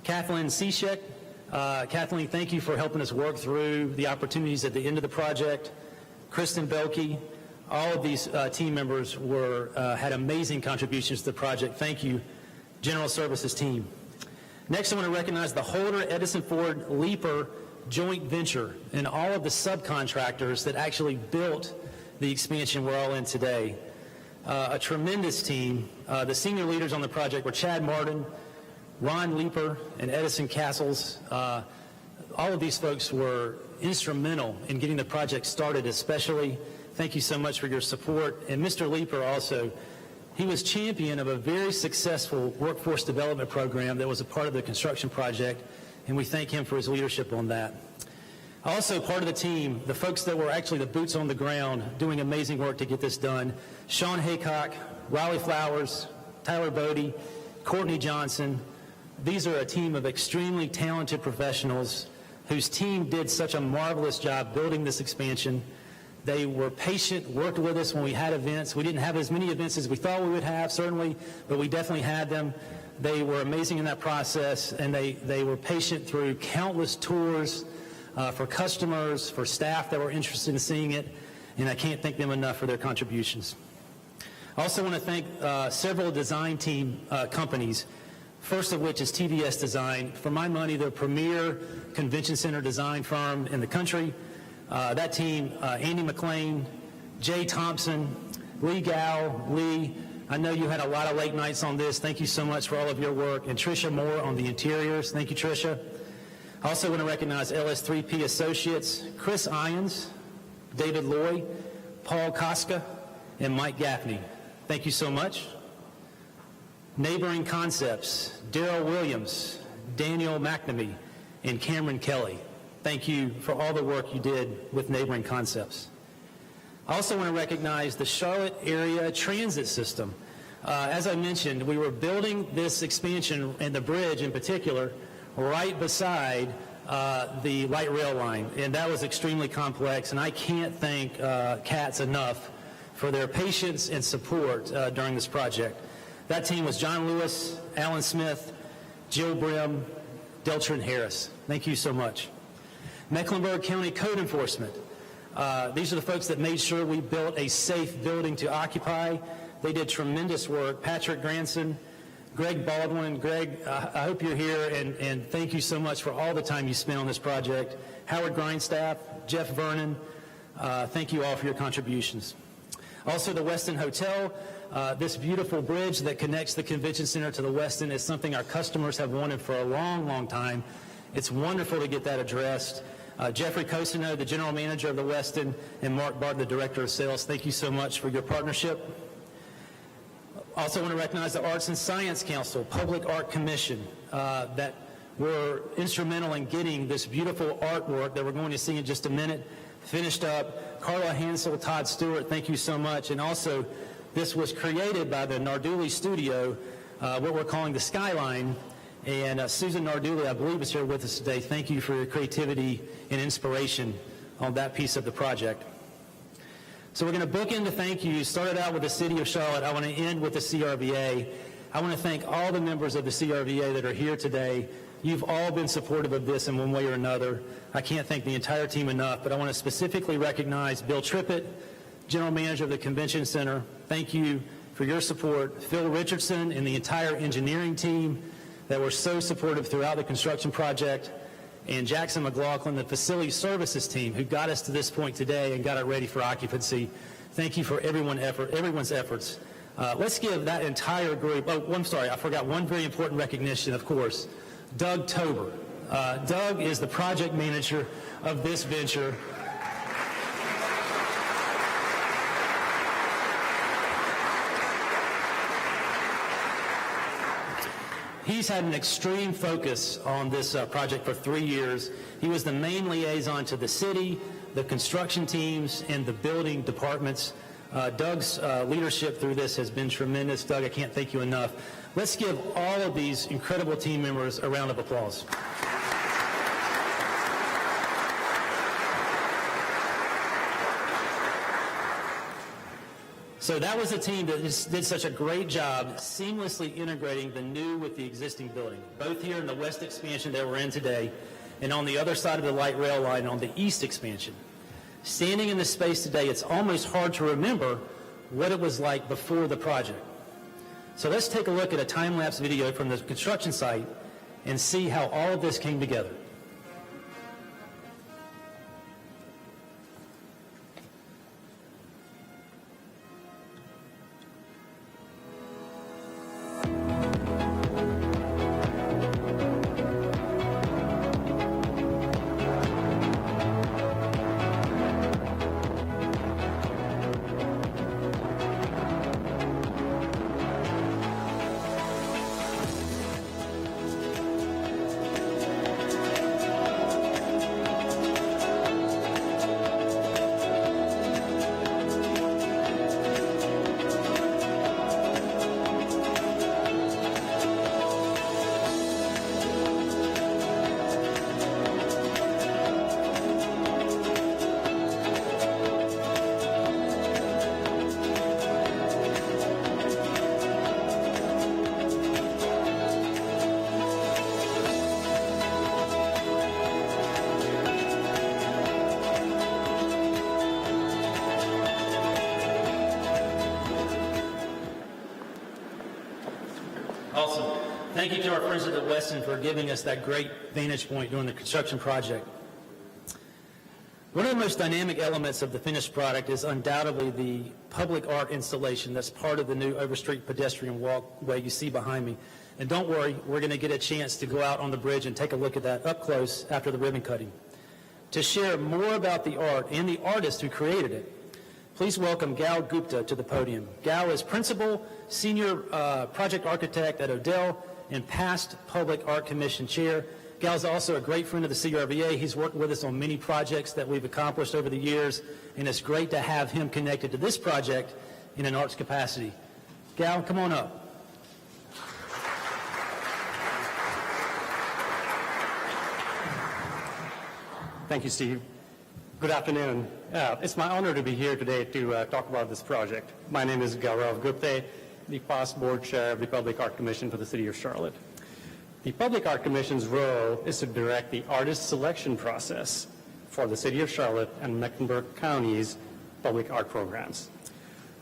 Kathleen Cishek. Kathleen, thank you for helping us work through the opportunities at the end of the project. Kristen Belkey, all of these team members had amazing contributions to the project. Thank you, General Services team. Next, I want to recognize the Holder Edison Ford Leaper joint venture and all of the subcontractors that actually built the expansion we're all in today. A tremendous team. The senior leaders on the project were Chad Martin, Ron Leaper, and Edison Castles. All of these folks were instrumental in getting the project started, especially. Thank you so much for your support. And Mr. Leaper also, he was champion of a very successful workforce development program that was a part of the construction project, and we thank him for his leadership on that. Also, part of the team, the folks that were actually the boots on the ground doing amazing work to get this done, Sean Haycock, Riley Flowers, Tyler Bodie, Courtney Johnson. These are a team of extremely talented professionals whose team did such a marvelous job building this expansion. They were patient, worked with us when we had events. We didn't have as many events as we thought we would have, certainly, but we definitely had them. They were amazing in that process, and they were patient through countless tours for customers, for staff that were interested in seeing it, and I can't thank them enough for their contributions. I also want to thank several design team companies, first of which is TVS Design. For my money, they're a premier convention center design firm in the country. That team, Andy McLean, Jay Thompson, Lee Gow, Lee, I know you had a lot of late nights on this. Thank you so much for all of your work. And Tricia Moore on the interiors. Thank you, Tricia. I also want to recognize LS3P Associates, Chris Ions, David Loy, Paul Koska, and Mike Gaffney. Thank you so much. Neighboring Concepts, Daryl Williams, Daniel McNamee, and Cameron Kelly. Thank you for all the work you did with Neighboring Concepts. I also want to recognize the Charlotte Area Transit System. As I mentioned, we were building this expansion and the bridge in particular right beside the light rail line, and that was extremely complex, and I can't thank CATS enough for their patience and support during this project. That team was John Lewis, Alan Smith, Jill Brim, Deltrin Harris. Thank you so much. Mecklenburg County Code Enforcement. These are the folks that made sure we built a safe building to occupy. They did tremendous work. Patrick Granson, Greg Baldwin. Greg, I hope you're here, and thank you so much for all the time you spent on this project. Howard Grindstaff, Jeff Vernon, thank you all for your contributions. Also, the Westin Hotel. This beautiful bridge that connects the convention center to the Westin is something our customers have wanted for a long, long time. It's wonderful to get that addressed. Jeffrey Cosino, the general manager of the Westin, and Mark Barton, the director of sales, thank you so much for your partnership. Also want to recognize the Arts and Science Council, Public Art Commission, that were instrumental in getting this beautiful artwork that we're going to see in just a minute finished up. Carla Hansel, Todd Stewart, thank you so much. And also, this was created by the Narduli Studio, what we're calling the Skyline. And Susan Narduli, I believe, is here with us today. Thank you for your creativity and inspiration on that piece of the project. So we're going to book into thank yous. Started out with the City of Charlotte. I want to end with the CRVA. I want to thank all the members of the CRVA that are here today. You've all been supportive of this in one way or another. I can't thank the entire team enough, but I want to specifically recognize Bill Trippett, General Manager of the Convention Center. Thank you for your support. Phil Richardson and the entire engineering team that were so supportive throughout the construction project, and Jackson McLaughlin, the facility services team, who got us to this point today and got it ready for occupancy. Thank you for everyone's efforts. Let's give that entire group, oh, I'm sorry, I forgot one very important recognition, of course. Doug Tober. Doug is the project manager of this venture. He's had an extreme focus on this project for 3 years. He was the main liaison to the city, the construction teams, and the building departments. Doug's leadership through this has been tremendous. Doug, I can't thank you enough. Let's give all of these incredible team members a round of applause. So that was a team that did such a great job seamlessly integrating the new with the existing building, both here in the west expansion that we're in today and on the other side of the light rail line on the east expansion. Standing in this space today, it's almost hard to remember what it was like before the project. So let's take a look at a time-lapse video from the construction site and see how all of this came together. Awesome. Thank you to our friends at the Westin for giving us that great vantage point during the construction project. One of the most dynamic elements of the finished product is undoubtedly the public art installation that's part of the new Overstreet pedestrian walkway you see behind me. And don't worry, we're going to get a chance to go out on the bridge and take a look at that up close after the ribbon cutting. To share more about the art and the artist who created it, please welcome Gal Gupta to the podium. Gal is Principal, Senior Project Architect at Odell, and past Public Art Commission Chair. Gal is also a great friend of the CRVA. He's worked with us on many projects that we've accomplished over the years, and it's great to have him connected to this project in an arts capacity. Gal, come on up. Thank you, Steve. Good afternoon. It's my honor to be here today to talk about this project. My name is Gaurav Gupta, the past board chair of the Public Art Commission for the City of Charlotte. The Public Art Commission's role is to direct the artist selection process for the City of Charlotte and Mecklenburg County's public art programs.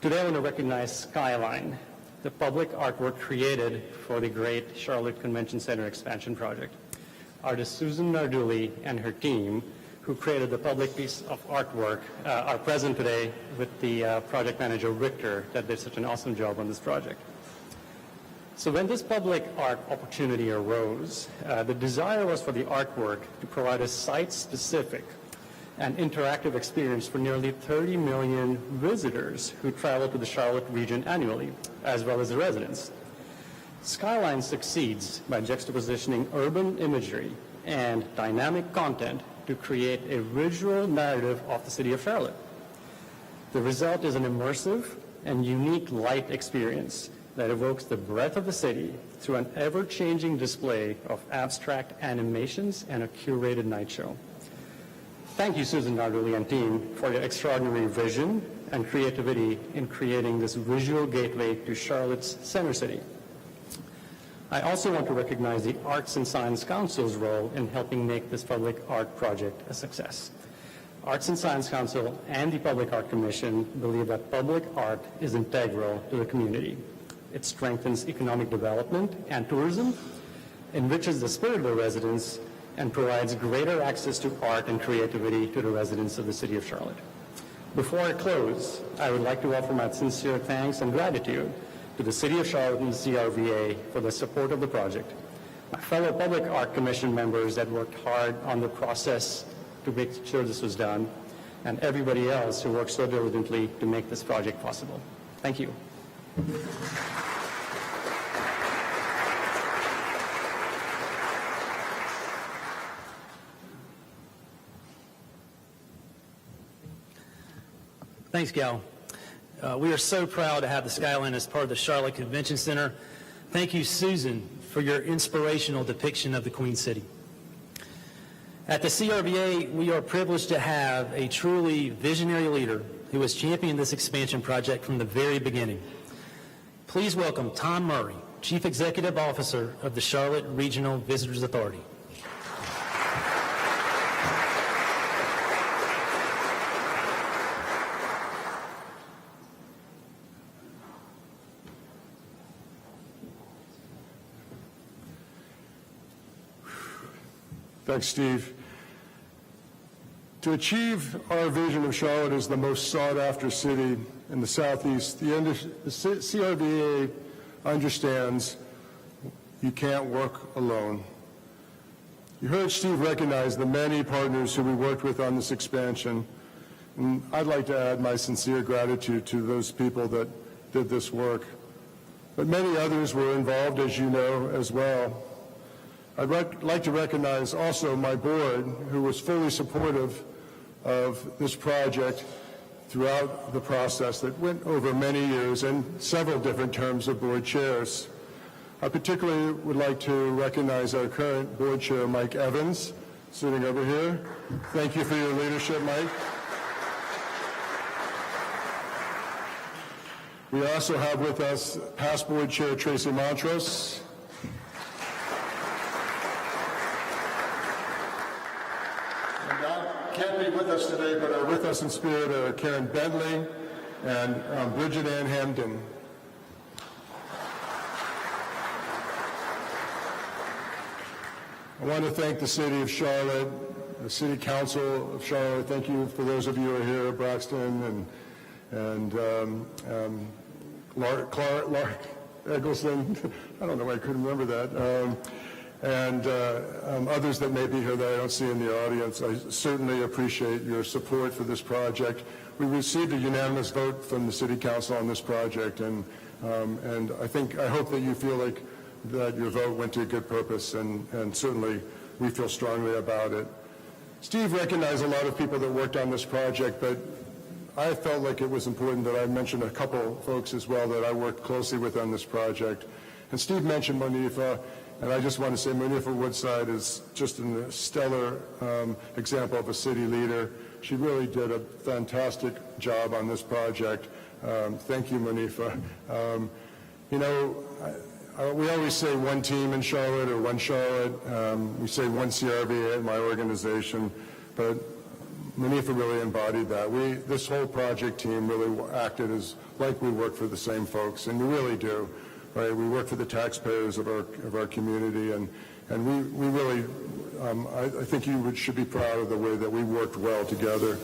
Today I want to recognize Skyline, the public artwork created for the Great Charlotte Convention Center expansion project. Artist Susan Narduli and her team, who created the public piece of artwork, are present today with the project manager, Victor, that did such an awesome job on this project. So when this public art opportunity arose, the desire was for the artwork to provide a site-specific and interactive experience for nearly 30 million visitors who travel to the Charlotte region annually, as well as the residents. Skyline succeeds by juxtapositioning urban imagery and dynamic content to create a visual narrative of the city of Charlotte. The result is an immersive and unique light experience that evokes the breadth of the city through an ever-changing display of abstract animations and a curated night show. Thank you, Susan Narduli and team, for your extraordinary vision and creativity in creating this visual gateway to Charlotte's center city. I also want to recognize the Arts and Science Council's role in helping make this public art project a success. Arts and Science Council and the Public Art Commission believe that public art is integral to the community. It strengthens economic development and tourism, enriches the spirit of the residents, and provides greater access to art and creativity to the residents of the city of Charlotte. Before I close, I would like to offer my sincere thanks and gratitude to the City of Charlotte and the CRVA for the support of the project, my fellow Public Art Commission members that worked hard on the process to make sure this was done, and everybody else who worked so diligently to make this project possible. Thank you. Thanks, Gal. We are so proud to have the Skyline as part of the Charlotte Convention Center. Thank you, Susan, for your inspirational depiction of the Queen City. At the CRVA, we are privileged to have a truly visionary leader who has championed this expansion project from the very beginning. Please welcome Tom Murray, Chief Executive Officer of the Charlotte Regional Visitors Authority. Thanks, Steve. To achieve our vision of Charlotte as the most sought-after city in the Southeast, the CRVA understands you can't work alone. You heard Steve recognize the many partners who we worked with on this expansion, and I'd like to add my sincere gratitude to those people that did this work. But many others were involved, as you know, as well. I'd like to recognize also my board, who was fully supportive of this project throughout the process that went over many years and several different terms of board chairs. I particularly would like to recognize our current board chair, Mike Evans, sitting over here. Thank you for your leadership, Mike. We also have with us past board chair Tracy Montrose. Can't be with us today, but are with us in spirit are Karen Bentley and Bridget Ann Hamden. I want to thank the City of Charlotte, the City Council of Charlotte. Thank you for those of you who are here, Braxton and Lark Eggleston. I don't know why I couldn't remember that. And others that may be here that I don't see in the audience. I certainly appreciate your support for this project. We received a unanimous vote from the City Council on this project, and I hope that you feel like that your vote went to a good purpose, and certainly we feel strongly about it. Steve recognized a lot of people that worked on this project, but I felt like it was important that I mention a couple folks as well that I worked closely with on this project. And Steve mentioned Monifa. And I just want to say Monifa Woodside is just a stellar example of a city leader. She really did a fantastic job on this project. Thank you, Monifa. We always say one team in Charlotte or one Charlotte. We say one CRVA in my organization, but Monifa really embodied that. This whole project team really acted as like we work for the same folks, and we really do. Right, we work for the taxpayers of our community, and we really, I think you should be proud of the way that we worked well together.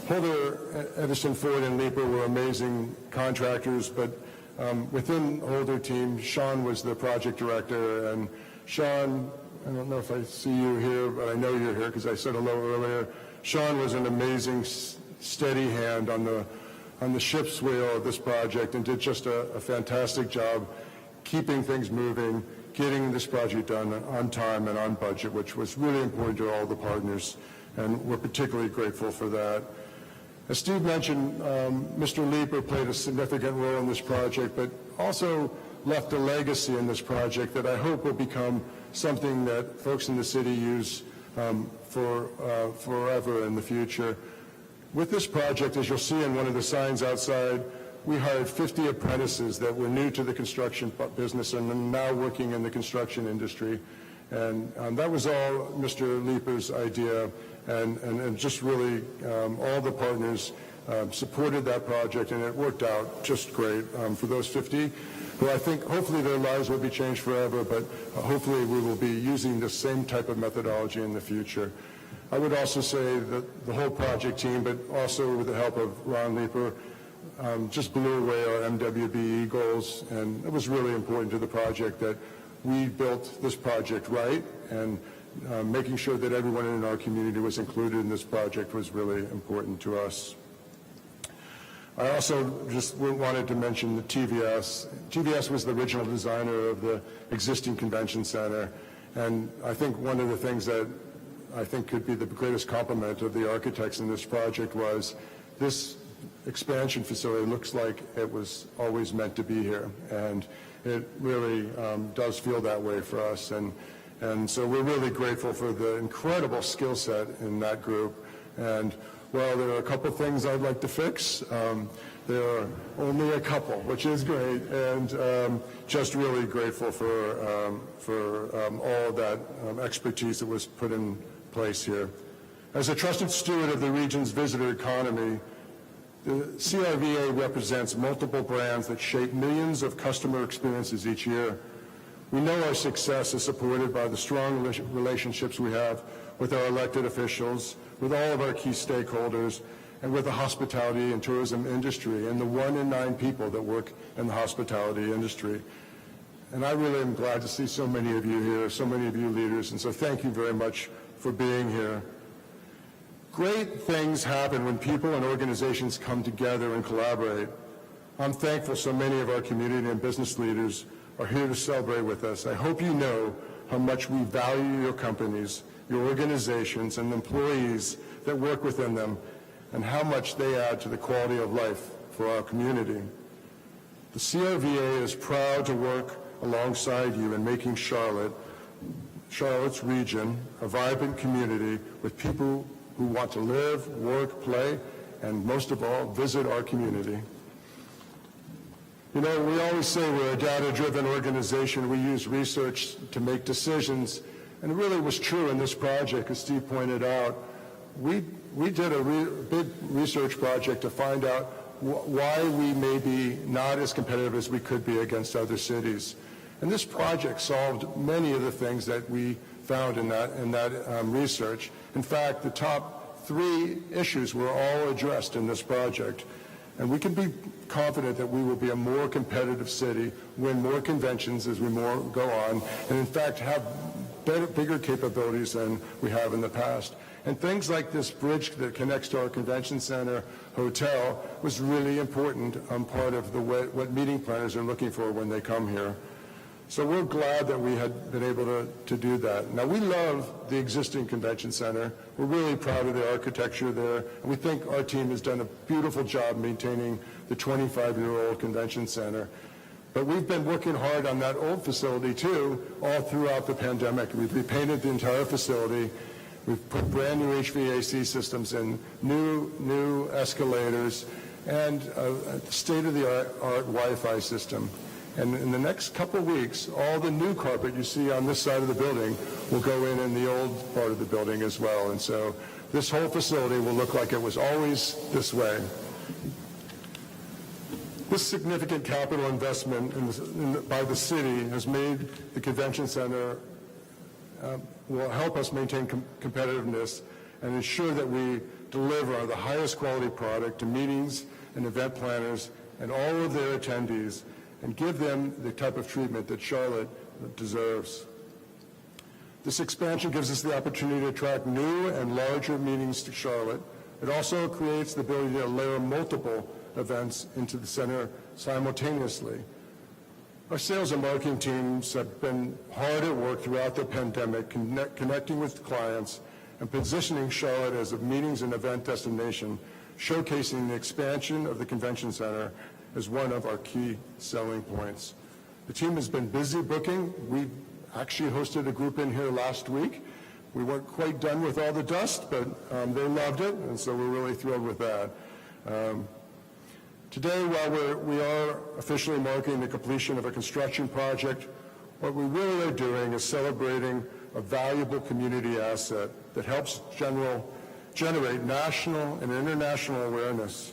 Holder, Edison, Ford, and Leeper were amazing contractors, but within Holder team, Sean was the project director, and Sean, I don't know if I see you here, but I know you're here because I said hello earlier. Sean was an amazing, steady hand on the ship's wheel of this project and did just a fantastic job keeping things moving, getting this project done on time and on budget, which was really important to all the partners, and we're particularly grateful for that. As Steve mentioned, Mr. Leeper played a significant role in this project, but also left a legacy in this project that I hope will become something that folks in the city use forever in the future. With this project, as you'll see in one of the signs outside, we hired 50 apprentices that were new to the construction business and are now working in the construction industry. And that was all Mr. Leeper's idea, and just really all the partners supported that project, and it worked out just great for those 50, who I think hopefully their lives will be changed forever, but hopefully we will be using the same type of methodology in the future. I would also say that the whole project team, but also with the help of Ron Leeper, just blew away our MWBE goals, and it was really important to the project that we built this project right, and making sure that everyone in our community was included in this project was really important to us. I also just wanted to mention the TVS. TVS was the original designer of the existing convention center, and I think one of the things that I think could be the greatest compliment of the architects in this project was this expansion facility looks like it was always meant to be here, and it really does feel that way for us, and so we're really grateful for the incredible skill set in that group. And Well, there are a couple things I'd like to fix. There are only a couple, which is great, and just really grateful for all of that expertise that was put in place here. As a trusted steward of the region's visitor economy, the CRVA represents multiple brands that shape millions of customer experiences each year. We know our success is supported by the strong relationships we have with our elected officials, with all of our key stakeholders, and with the hospitality and tourism industry, and the 1 in 9 people that work in the hospitality industry. And I really am glad to see so many of you here, so many of you leaders, and so thank you very much for being here. Great things happen when people and organizations come together and collaborate. I'm thankful so many of our community and business leaders are here to celebrate with us. I hope you know how much we value your companies, your organizations, and employees that work within them, and how much they add to the quality of life for our community. The CRVA is proud to work alongside you in making Charlotte's region a vibrant community with people who want to live, work, play, and most of all, visit our community. You know, we always say we're a data-driven organization. We use research to make decisions, and it really was true in this project, as Steve pointed out. We did a big research project to find out why we may be not as competitive as we could be against other cities. And this project solved many of the things that we found in that research. In fact, the top 3 issues were all addressed in this project. And we can be confident that we will be a more competitive city, win more conventions as we go on, and in fact have bigger capabilities than we have in the past. And things like this bridge that connects to our convention center hotel was really important part of what meeting planners are looking for when they come here. So we're glad that we had been able to do that. Now, we love the existing convention center. We're really proud of the architecture there, and we think our team has done a beautiful job maintaining the 25-year-old convention center. But we've been working hard on that old facility, too, all throughout the pandemic. We've repainted the entire facility. We've put brand new HVAC systems in, new escalators, and a state-of-the-art Wi-Fi system. And in the next couple of weeks, all the new carpet you see on this side of the building will go in the old part of the building as well. And so this whole facility will look like it was always this way. This significant capital investment by the city has made the convention center, will help us maintain competitiveness and ensure that we deliver the highest quality product to meetings and event planners and all of their attendees, and give them the type of treatment that Charlotte deserves. This expansion gives us the opportunity to attract new and larger meetings to Charlotte. It also creates the ability to layer multiple events into the center simultaneously. Our sales and marketing teams have been hard at work throughout the pandemic, connecting with clients and positioning Charlotte as a meetings and event destination, showcasing the expansion of the convention center as one of our key selling points. The team has been busy booking. We actually hosted a group in here last week. We weren't quite done with all the dust, but they loved it, and so we're really thrilled with that. Today, while we are officially marking the completion of a construction project, what we really are doing is celebrating a valuable community asset that helps generate national and international awareness.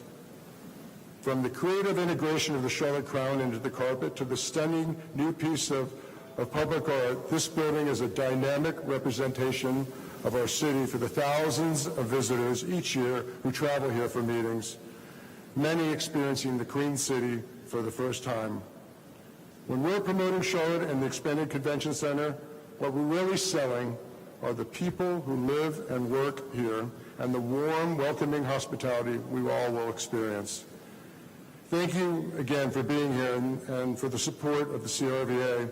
From the creative integration of the Charlotte Crown into the carpet to the stunning new piece of public art, this building is a dynamic representation of our city for the thousands of visitors each year who travel here for meetings, many experiencing the Queen City for the first time. When we're promoting Charlotte and the expanded convention center, what we're really selling are the people who live and work here and the warm, welcoming hospitality we all will experience. Thank you again for being here and for the support of the CRVA.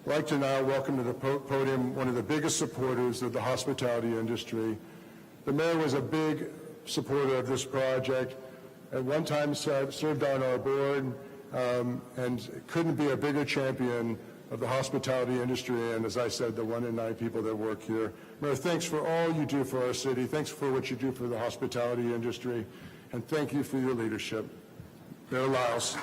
I'd like to now welcome to the podium one of the biggest supporters of the hospitality industry. The mayor was a big supporter of this project. At one time served on our board and couldn't be a bigger champion of the hospitality industry, and as I said, the 1 in 9 people that work here. Mayor, thanks for all you do for our city. Thanks for what you do for the hospitality industry, and thank you for your leadership. Mayor Lyles.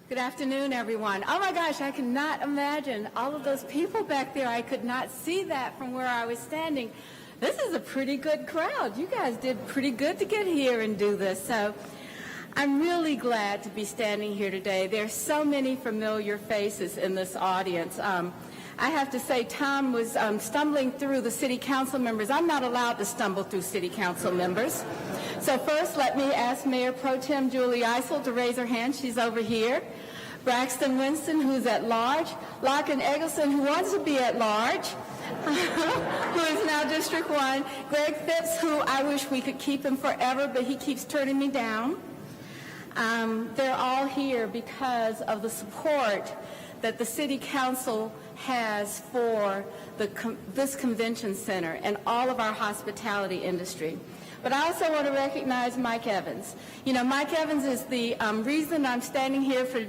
Good afternoon, everyone. Oh my gosh, I cannot imagine all of those people back there. I could not see that from where I was standing. This is a pretty good crowd. You guys did pretty good to get here and do this. So I'm really glad to be standing here today. There's so many familiar faces in this audience. I have to say, Tom was stumbling through the city council members. I'm not allowed to stumble through city council members. So first, let me ask Mayor Pro Tem Julie Eisel to raise her hand. She's over here. Braxton Winston, who's at large. Larkin Eggleston, who wants to be at large, who is now District 1. Greg Phipps, who I wish we could keep him forever, but he keeps turning me down. They're all here because of the support that the City Council has for this convention center and all of our hospitality industry. But I also want to recognize Mike Evans. You know, Mike Evans is the reason I'm standing here for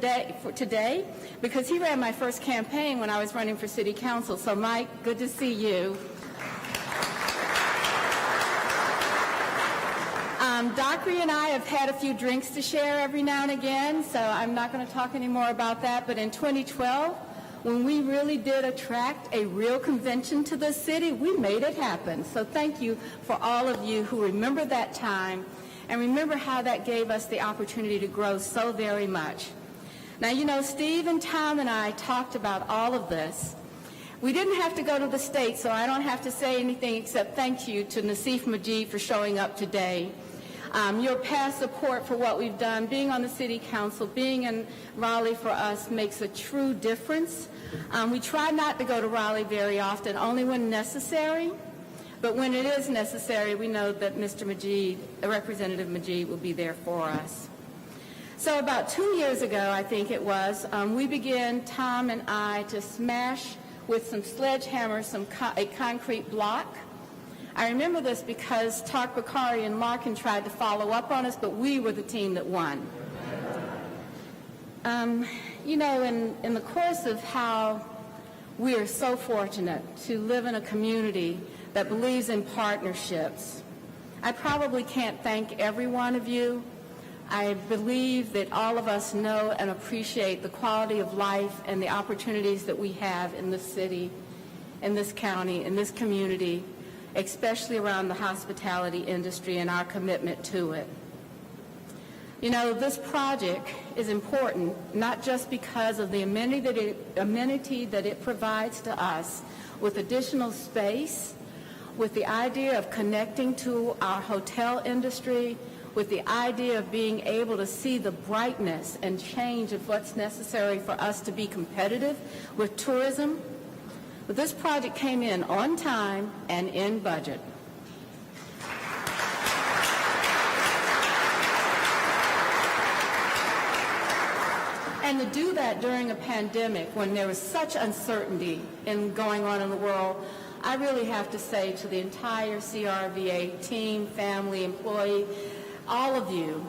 today, because he ran my first campaign when I was running for City Council. So Mike, good to see you. Dockery and I have had a few drinks to share every now and again, so I'm not going to talk any more about that. But in 2012, when we really did attract a real convention to the city, we made it happen. So thank you for all of you who remember that time and remember how that gave us the opportunity to grow so very much. Now, you know, Steve and Tom and I talked about all of this. We didn't have to go to the state, so I don't have to say anything except thank you to Nassif Majid for showing up today. Your past support for what we've done, being on the City Council, being in Raleigh for us makes a true difference. We try not to go to Raleigh very often, only when necessary. But when it is necessary, we know that Mr. Majid, Representative Majid, will be there for us. So about 2 years ago, I think it was, we began, Tom and I, to smash with some sledgehammers a concrete block. I remember this because Tark Bakari and Larkin tried to follow up on us, but we were the team that won. You know, in the course of how we are so fortunate to live in a community that believes in partnerships, I probably can't thank every one of you. I believe that all of us know and appreciate the quality of life and the opportunities that we have in this city, in this county, in this community, especially around the hospitality industry and our commitment to it. You know, this project is important not just because of the amenity that it provides to us with additional space, with the idea of connecting to our hotel industry, with the idea of being able to see the brightness and change of what's necessary for us to be competitive with tourism. But this project came in on time and in budget. And to do that during a pandemic when there was such uncertainty going on in the world, I really have to say to the entire CRVA team, family, employee, all of you,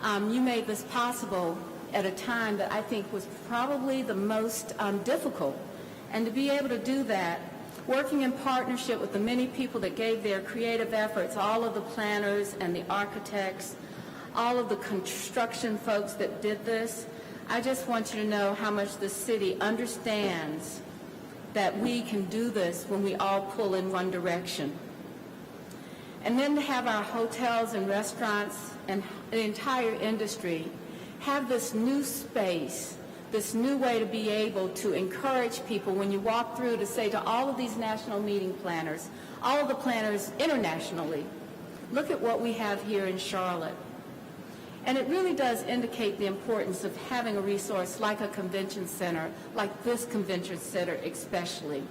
you made this possible at a time that I think was probably the most difficult. And to be able to do that, working in partnership with the many people that gave their creative efforts, all of the planners and the architects, all of the construction folks that did this, I just want you to know how much the city understands that we can do this when we all pull in one direction. And then to have our hotels and restaurants and the entire industry have this new space, this new way to be able to encourage people when you walk through to say to all of these national meeting planners, all of the planners internationally, look at what we have here in Charlotte. And it really does indicate the importance of having a resource like a convention center, like this convention center especially.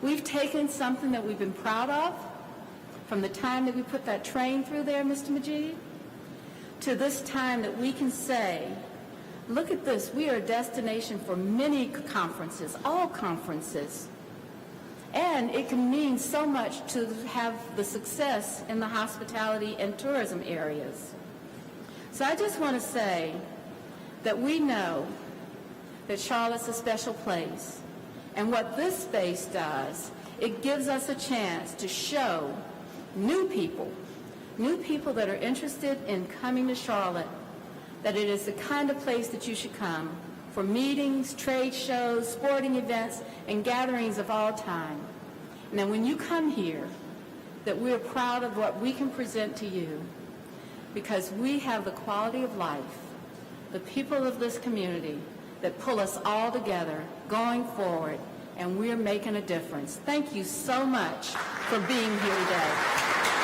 We've taken something that we've been proud of from the time that we put that train through there, Mr. Majid, to this time that we can say, Look at this. We are a destination for many conferences, all conferences. And it can mean so much to have the success in the hospitality and tourism areas. So I just want to say that we know that Charlotte's a special place. And what this space does, it gives us a chance to show new people that are interested in coming to Charlotte, that it is the kind of place that you should come for meetings, trade shows, sporting events, and gatherings of all time. And then when you come here, that we're proud of what we can present to you, because we have the quality of life, the people of this community that pull us all together going forward, and we're making a difference. Thank you so much for being here today.